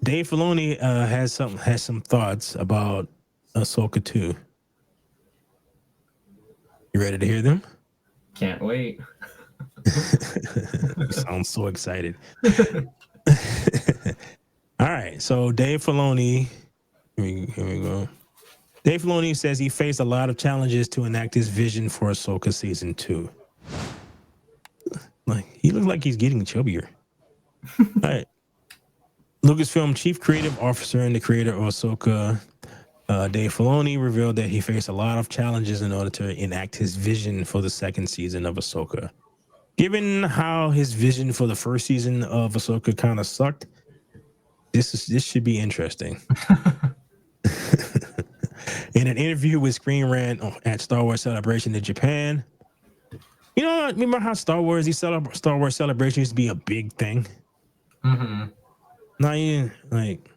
Dave Filoni has some thoughts about Ahsoka 2. You ready to hear them? Can't wait. You sound so excited. All right, so Dave Filoni, here we go. Dave Filoni says he faced a lot of challenges to enact his vision for Ahsoka season 2. Like he looks like he's getting chubbier. All right. Lucasfilm chief creative officer and the creator of Ahsoka, Dave Filoni, revealed that he faced a lot of challenges in order to enact his vision for the second season of Ahsoka. Given how his vision for the first season of Ahsoka kind of sucked, this should be interesting. In an interview with Screen Rant at Star Wars Celebration in Japan, you know, remember how Star Wars Celebration used to be a big thing? Hmm. Now you like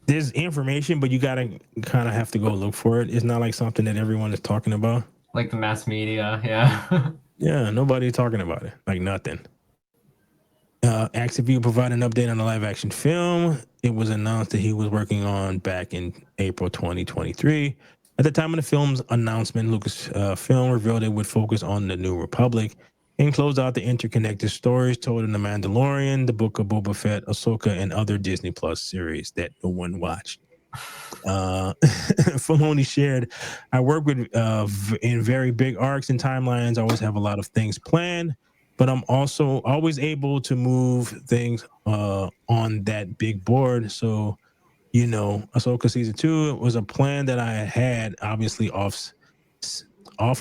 there's information, but you gotta kind of have to go look for it. It's not like something that everyone is talking about. Like the mass media, yeah. Yeah, nobody's talking about it. Like nothing. Activeview provided an update on the live action film. It was announced that he was working on back in April 2023. At the time of the film's announcement, Lucasfilm revealed it would focus on the New Republic and close out the interconnected stories told in The Mandalorian, The Book of Boba Fett, Ahsoka, and other Disney Plus series that no one watched. Filoni shared, I work with in very big arcs and timelines. I always have a lot of things planned, but I'm also always able to move things on that big board. So, you know, Ahsoka season 2 was a plan that I had obviously off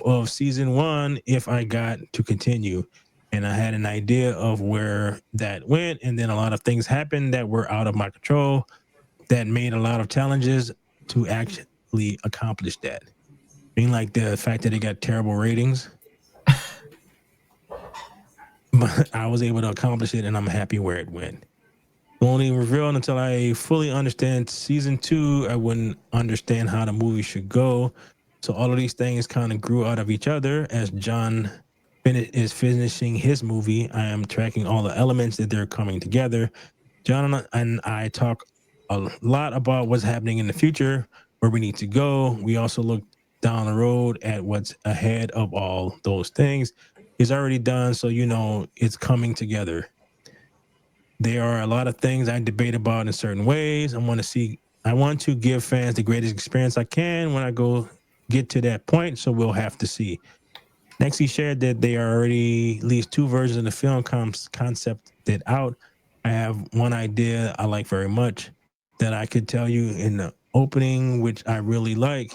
of season 1 if I got to continue. And I had an idea of where that went, and then a lot of things happened that were out of my control that made a lot of challenges to actually accomplish that. Being like the fact that it got terrible ratings, but I was able to accomplish it and I'm happy where it went. Only revealed until I fully understand season 2, I wouldn't understand how the movie should go. So all of these things kind of grew out of each other as John is finishing his movie. I am tracking all the elements that they're coming together. John and I talk a lot about what's happening in the future, where we need to go. We also look down the road at what's ahead of all those things. It's already done, so you know it's coming together. There are a lot of things I debate about in certain ways. I want to give fans the greatest experience I can when I go get to that point. So we'll have to see. Next, he shared that they are already at least two versions of the film concepted out. I have one idea I like very much that I could tell you in the opening, which I really like.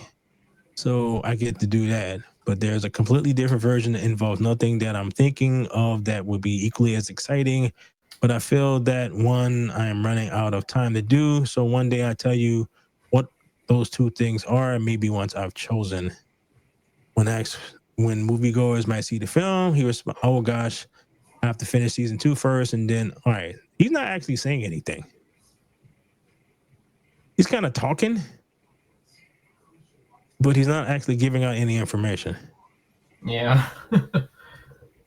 So I get to do that. But there's a completely different version that involves nothing that I'm thinking of that would be equally as exciting. But I feel that one, I am running out of time to do. So one day I tell you what those two things are, maybe once I've chosen. When asked when moviegoers might see the film, he was, oh gosh, I have to finish season 2 first. And then, all right, he's not actually saying anything. He's kind of talking, but he's not actually giving out any information. Yeah. All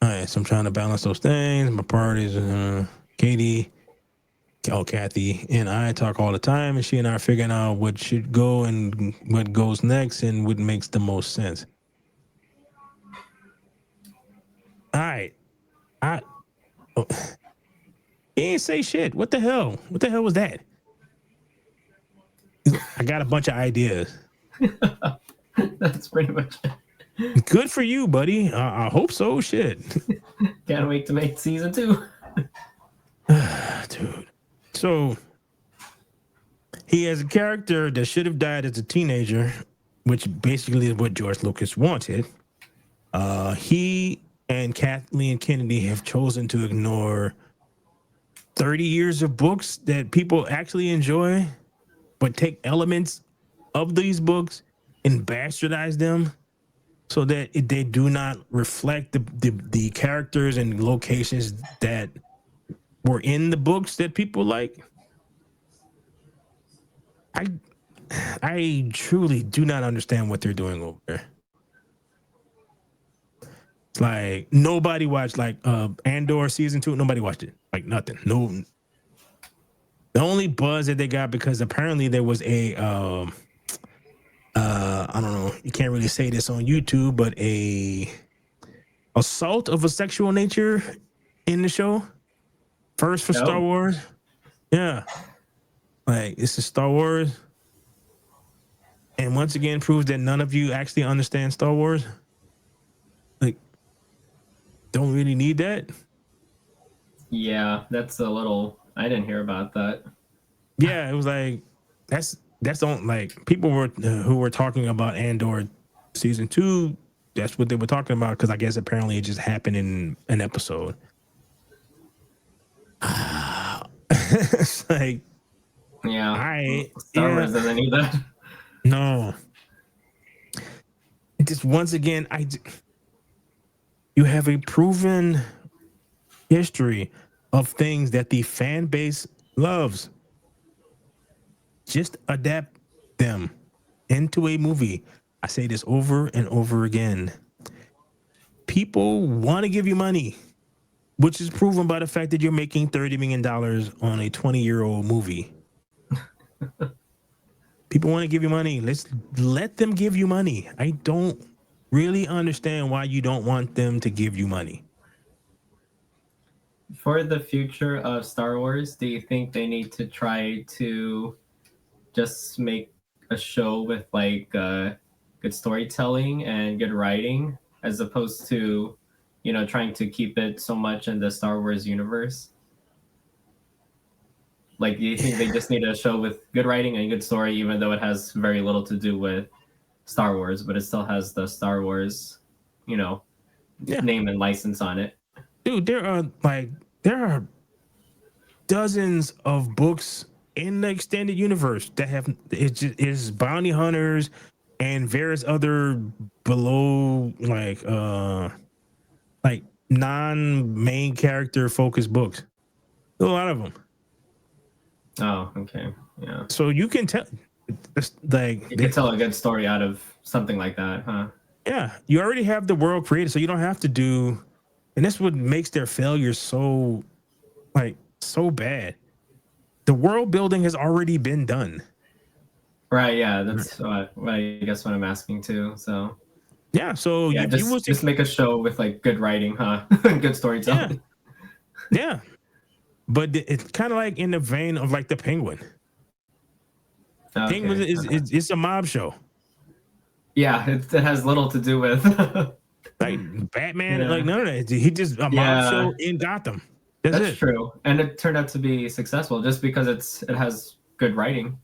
right, so I'm trying to balance those things. My priorities, Katie, Kathy, and I talk all the time, and she and I are figuring out what should go and what goes next and what makes the most sense. All right, I oh, he ain't say shit. What the hell? What the hell was that? I got a bunch of ideas. That's pretty much it. Good for you, buddy. I hope so. Shit, Can't wait to make season 2. dude. So he has a character that should have died as a teenager, which basically is what George Lucas wanted. He and Kathleen Kennedy have chosen to ignore 30 years of books that people actually enjoy, but take elements of these books and bastardize them so that they do not reflect the characters and locations that were in the books that people like. I I truly do not understand what they're doing over there. It's like nobody watched like Andor season 2. Nobody watched it. Like nothing. No, The only buzz that they got because apparently there was a I don't know, you can't really say this on YouTube, but a assault of a sexual nature in the show. First for Star Oh, Wars. Yeah. Like this is Star Wars. And once again proves that none of you actually understand Star Wars. Like, don't really need that. yeah, that's a little. I didn't hear about that. Yeah, it was like that's on like people were who were talking about Andor season 2. That's what they were talking about because I guess apparently it just happened in an episode. It's like, Yeah, I Star yeah, Wars doesn't need that. no. Just once again, you have a proven history of things that the fan base loves. Just adapt them into a movie. I say this over and over again. People want to give you money, which is proven by the fact that you're making $30 million on a 20-year-old movie. People want to give you money. Let's let them give you money. I don't really understand why you don't want them to give you money. For the future of Star Wars, do you think they need to try to just make a show with like good storytelling and good writing, as opposed to, trying to keep it so much in the Star Wars universe? Like, do you think they just need a show with good writing and good story, even though it has very little to do with Star Wars, but it still has the Star Wars, you know, Yeah, name and license on it? dude, there are dozens of books in the extended universe that have it's just is bounty hunters and various other below like non-main character focused books. A lot of them. Oh, okay. Yeah. So you can tell like You could tell a good story out of something like that, huh? yeah, you already have the world created, so you don't have to do, and that's what makes their failure so so bad. The world building has already been done. Right, yeah, that's what I guess what I'm asking too. So Yeah, so yeah, if you was just make a show with like good writing, huh? Good yeah, storytelling. yeah, but it's kind of like in the vein of like the Penguin. Penguin Okay. is it's a mob show. Yeah, it has little to do with. Like Batman, like Yeah, none of that. He just a mob yeah, show in Gotham. That's that's it. true, and it turned out to be successful just because it has good writing.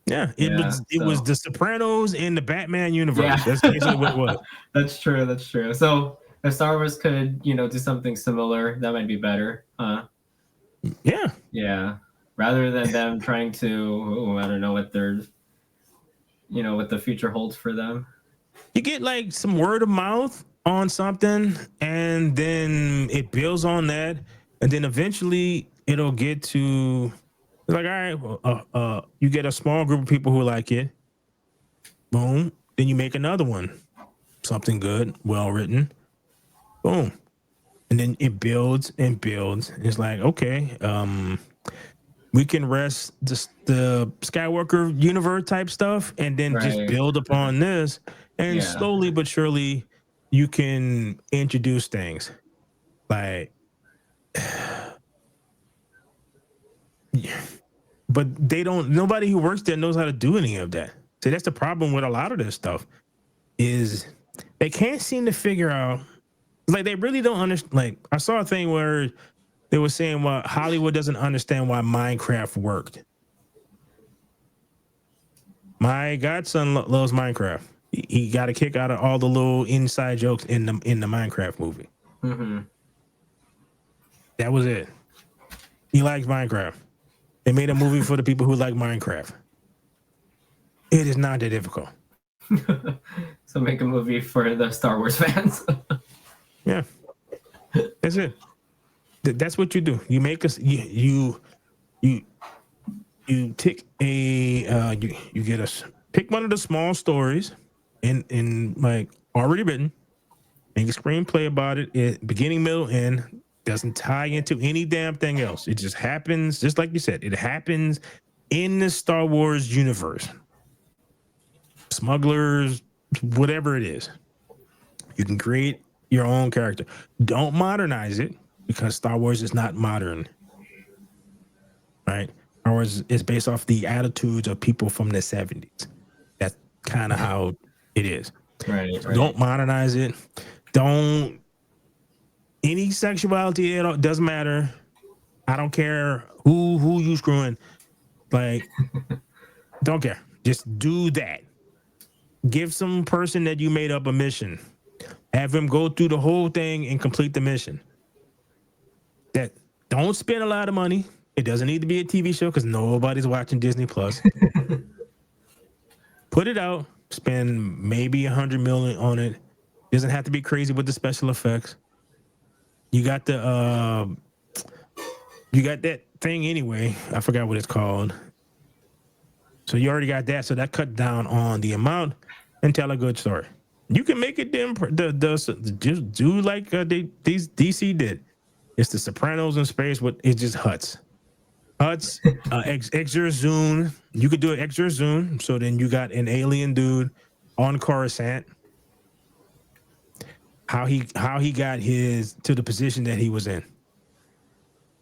Yeah, Yeah, it was so the Sopranos in the Batman yeah, universe. That's basically what it was. that's true. That's true. So if Star Wars could, do something similar, that might be better. Yeah, Yeah, rather than them trying to, I don't know what what the future holds for them. you get like some word of mouth on something, and then it builds on that, and then eventually it'll get to like all right, well, you get a small group of people who like it. Boom, then you make another one, something good, well written. Boom, and then it builds and builds. It's like okay, we can rest the Skywalker universe type stuff, and then just Right. build upon this, and Yeah. slowly but surely, you can introduce things like. But they don't. Nobody who works there knows how to do any of that. So that's the problem with a lot of this stuff is they can't seem to figure out. Like they really don't understand. Like I saw a thing where they were saying why Hollywood doesn't understand why Minecraft worked. My godson loves Minecraft. He got a kick out of all the little inside jokes in the Minecraft movie. Hmm. That was it. He likes Minecraft. They made a movie for the people who like Minecraft. It is not that difficult. So make a movie for the Star Wars fans. Yeah, that's it. That's what you do. You make us. You you take a you get us pick one of the small stories in like already written, make a screenplay about it, beginning, middle, end. Doesn't tie into any damn thing else. It just happens, just like you said, it happens in the Star Wars universe. Smugglers, whatever it is. You can create your own character. Don't modernize it because Star Wars is not modern, right? Star Wars is based off the attitudes of people from the 70s. That's kind of how it is. Right, So right. don't modernize it. Don't any sexuality at all doesn't matter. I don't care who you screwing. Like, don't care. Just do that. Give some person that you made up a mission. Have him go through the whole thing and complete the mission. That don't spend a lot of money. It doesn't need to be a TV show because nobody's watching Disney Plus. Put it out. Spend maybe $100 million on it. Doesn't have to be crazy with the special effects. You got the you got that thing anyway. I forgot what it's called. So you already got that. So that cut down on the amount and tell a good story. You can make it just do like these DC did. It's the Sopranos in space. What it's just huts. Extra zoom. You could do an extra zoom. So then you got an alien dude on Coruscant. How he got his to the position that he was in.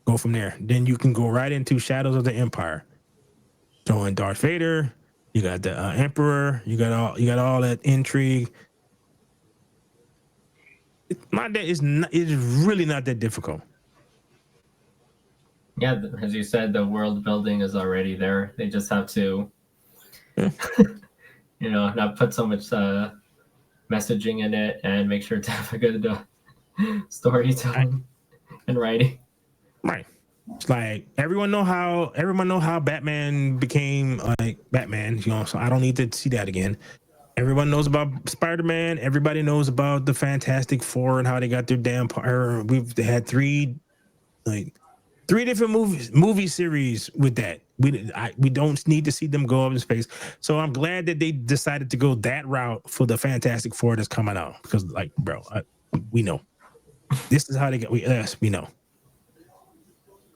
Go from there. Then you can go right into Shadows of the Empire. Showing Darth Vader. You got the Emperor. You got all that intrigue. It's really not that difficult. Yeah, as you said, the world building is already there. They just have to, not put so much messaging in it and make sure to have a good storytelling and writing. Right. It's like everyone know how Batman became like Batman. So I don't need to see that again. Everyone knows about Spider-Man. Everybody knows about the Fantastic Four and how they got their damn power. We've had three different movie series with that. We don't need to see them go up in space. So I'm glad that they decided to go that route for the Fantastic Four that's coming out because, like, bro, we know this is how they get. We know.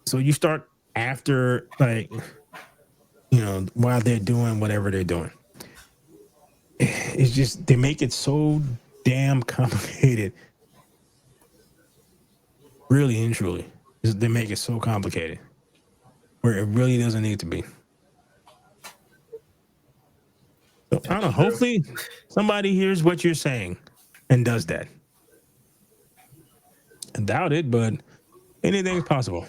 So you start after, like, while they're doing whatever they're doing. It's just they make it so damn complicated. Really and truly. They make it so complicated where it really doesn't need to be. So, I don't know. Hopefully somebody hears what you're saying and does that. I doubt it, but anything's possible.